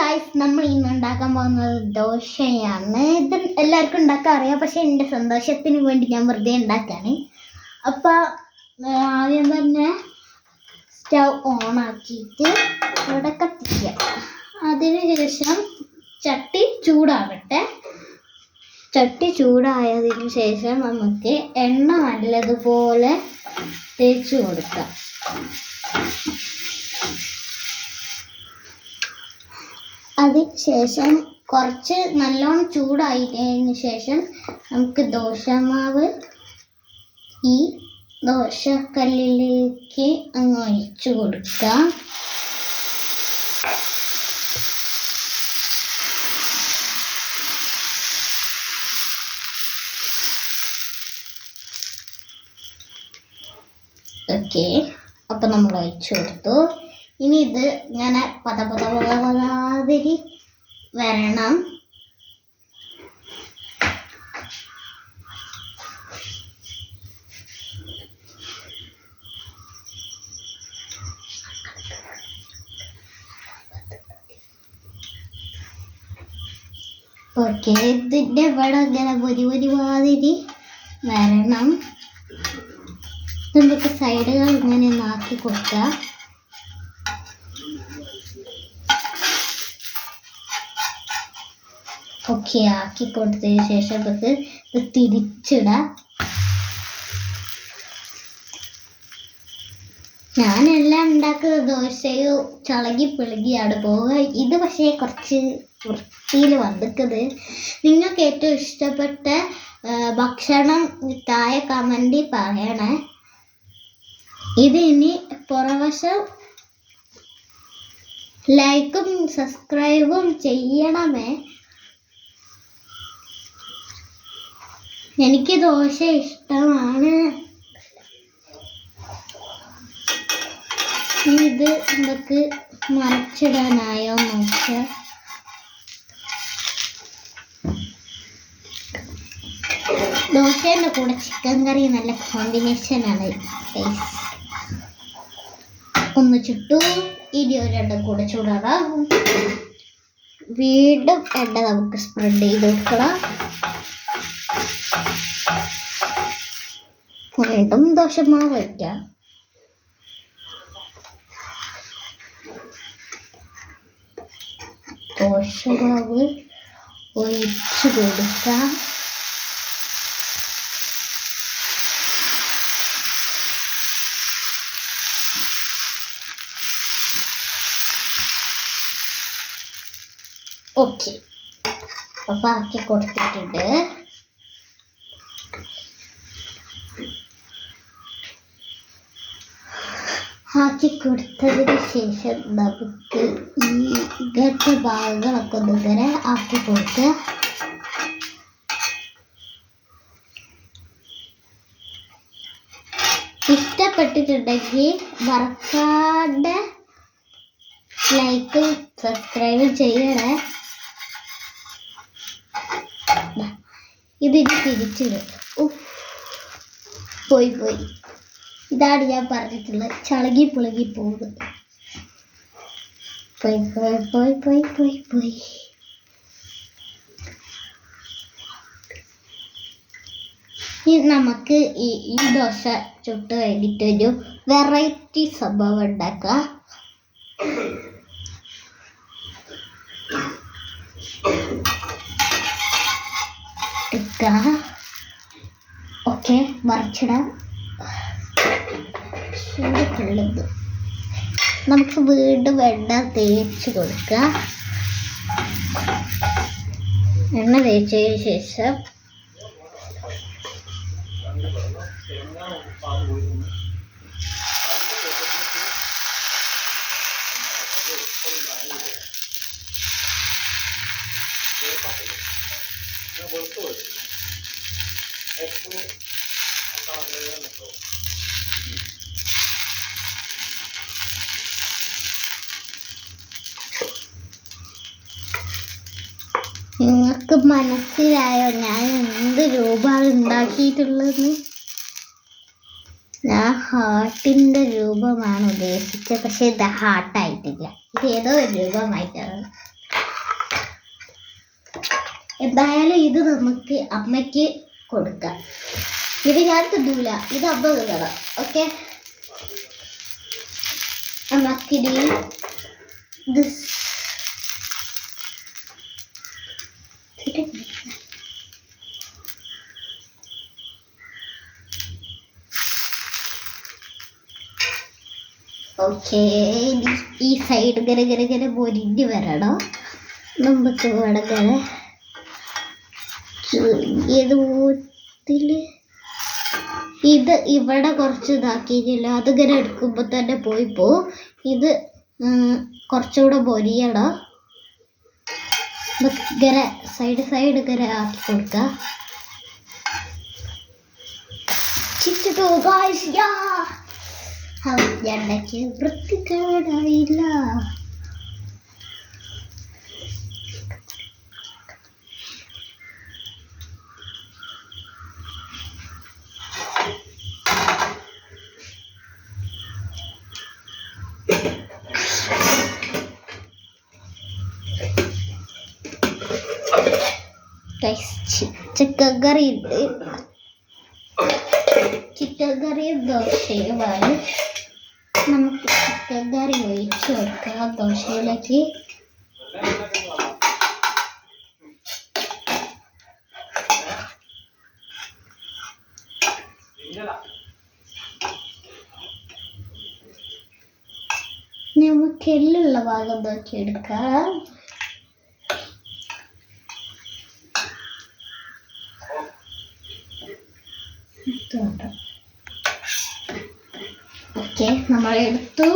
Guys, നമ്മൾ ഇന്ന് ഉണ്ടാക്കാൻ പോകുന്നത് ദോശയാണ്. ഇത് എല്ലാവർക്കും ഉണ്ടാക്കാൻ അറിയാം, പക്ഷെ എൻ്റെ സന്തോഷത്തിന് വേണ്ടി ഞാൻ വെറുതെ ഉണ്ടാക്കാണ്. അപ്പോൾ ആദ്യം തന്നെ സ്റ്റൗ ഓൺ ആക്കിയിട്ട് ഇവിടെ കത്തിക്കുക. അതിനുശേഷം ചട്ടി ചൂടാകട്ടെ. ചട്ടി ചൂടായതിനു ശേഷം നമുക്ക് എണ്ണ നല്ലതുപോലെ തേച്ച് കൊടുക്കാം. അതിനുശേഷം കുറച്ച് നല്ലോണം ചൂടായതിന് ശേഷം നമുക്ക് ദോശമാവ് ഈ ദോശക്കല്ലിലേക്ക് അങ്ങ് ഒഴിച്ചു കൊടുക്കാം. ഓക്കെ, അപ്പം നമ്മൾ ഒഴിച്ചു കൊടുത്തു. ഇനി ഇത് ഇങ്ങനെ പതപതപതപതാതിരി വരണം. ഓക്കെ, ഇതിൻ്റെ ഇവിടെ ഇങ്ങനെ പൊരി വരണം. നമുക്ക് സൈഡുകൾ ഇങ്ങനെ ആക്കി കൊടുക്കുക. ഓക്കെ, ആക്കി കൊടുത്തതിന് ശേഷം നമുക്ക് ഇത് തിരിച്ചിടാം. ഞാനെല്ലാം ഉണ്ടാക്കുന്ന ദോശയോ ചളകി പിളകിയാണ് പോവുക. ഇത് പക്ഷേ കുറച്ച് വൃത്തിയിൽ വന്നിക്കുന്നത്. നിങ്ങൾക്ക് ഏറ്റവും ഇഷ്ടപ്പെട്ട ഭക്ഷണം താഴെ കമൻറ്റിൽ പറയണേ. ഇത് ഇനി പുറവശം ലൈക്കും സബ്സ്ക്രൈബും ചെയ്യണമേ. എനിക്ക് ദോശ ഇഷ്ടമാണ്. ഇത് നമുക്ക് മറിച്ചിടാനായോ നോക്കാം. ദോശയുടെ കൂടെ ചിക്കൻ കറി നല്ല കോമ്പിനേഷനാണ്. ഒന്ന് ചുട്ടു, ഇനി ഒരെണ്ണം കൂടെ ചൂടാറാം. വീണ്ടും എണ്ണ നമുക്ക് സ്പ്രെഡ് ചെയ്ത് വെക്കണം. വീണ്ടും ദോശമാവ് വയ്ക്കാം. ദോശമാവ് ഒഴിച്ചു കൊടുക്കാം. ഓക്കെ, അപ്പം ആക്കി കൊടുത്തിട്ടുണ്ട്. ആക്കി കൊടുത്തതിന് ശേഷം നമുക്ക് ഈ ഇങ്ങനത്തെ ഭാഗങ്ങളൊക്കെ ഒന്ന് ഇങ്ങനെ ആക്കി കൊടുക്കുക. ഇഷ്ടപ്പെട്ടിട്ടുണ്ടെങ്കിൽ മറക്കാണ്ട് ലൈക്കും സബ്സ്ക്രൈബും ചെയ്യണേ. ഇതിന് തിരിച്ചിടും. പോയി ഇതാണ് ഞാൻ പറഞ്ഞിട്ടുള്ളത്, ചളകി പുളകി പോകുന്നത്. പോയി. ഇനി നമുക്ക് ഈ ദോശ ചുട്ട് കഴിഞ്ഞിട്ട് ഒരു വെറൈറ്റി സംഭവം ഉണ്ടാക്കാം. ഓക്കെ, മറിച്ചിടാം. ചൂടുള്ളത് നമുക്ക് വീണ്ടും എണ്ണ തേച്ച് കൊടുക്കുക. എണ്ണ തേച്ചതിന് ശേഷം നിങ്ങൾക്ക് മനസ്സിലായോ ഞാൻ എന്ത് രൂപമാണ് ഉണ്ടാക്കിയിട്ടുള്ളത്? ഞാൻ ഹാർട്ടിൻ്റെ രൂപമാണ് ഉദ്ദേശിച്ചത്, പക്ഷെ ഇത് ഹാർട്ടായിട്ടില്ല. ഇത് ഏതോ ഒരു രൂപമായിട്ടാണ്. എന്തായാലും ഇത് നമുക്ക് അമ്മയ്ക്ക് കൊടുക്കാം. ഇത് ഞാൻ തിന്നൂല, ഇത് അമ്മ തിന്നണം. ഓക്കെ, നമുക്കിനി ഇത് ഓക്കെ. ഈ സൈഡ് ഇങ്ങനെ പൊരിഞ്ഞ് വരണം. നമുക്ക് വേണമെങ്കിൽ ഇത് ഇവിടെ കുറച്ച് ഇതാക്കിയില്ല, അതിങ്ങനെ എടുക്കുമ്പോൾ തന്നെ പോയിപ്പോ. ഇത് കുറച്ചുകൂടെ പൊരിയണം. ഇങ്ങനെ സൈഡ് ഇങ്ങനെ ആക്കി കൊടുക്കുക. ഞാണ്ടാക്കി വൃത്തികേടായില്ല. ചിക്കൻ കറി ഉണ്ട്. ചിക്കൻ കറിയും ദോശയുമാണ്. നമുക്ക് ചിക്കൻ കറി ഒഴിച്ച് വെക്കാം ദോശയിലേക്ക്. നമുക്ക് എല്ലുള്ള ഭാഗം നോക്കി എടുക്കാം. ഓക്കെ, നമ്മൾ എടുത്തു.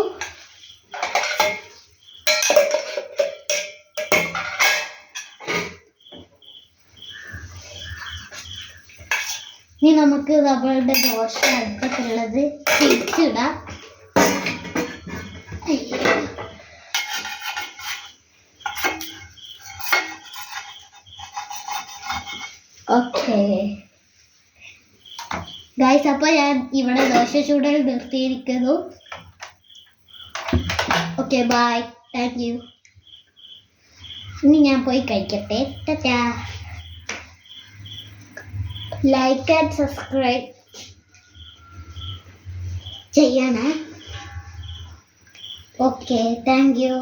ഇനി നമുക്ക് നമ്മളുടെ ദോശ അടുപ്പത്തുള്ളത് തിരിച്ചിടാം. ഓക്കെ ഗൈസ്, അപ്പോൾ ഞാൻ ഇവിടെ ദോശ ചൂടൽ നിർത്തിയിരിക്കുന്നു. Okay, bye, thank you. ഇനി ഞാൻ പോയി കഴിക്കട്ടെ. ടാറ്റാ. ലൈക്ക് ആൻഡ് സബ്സ്ക്രൈബ് ചെയ്യണേ. Okay, thank U.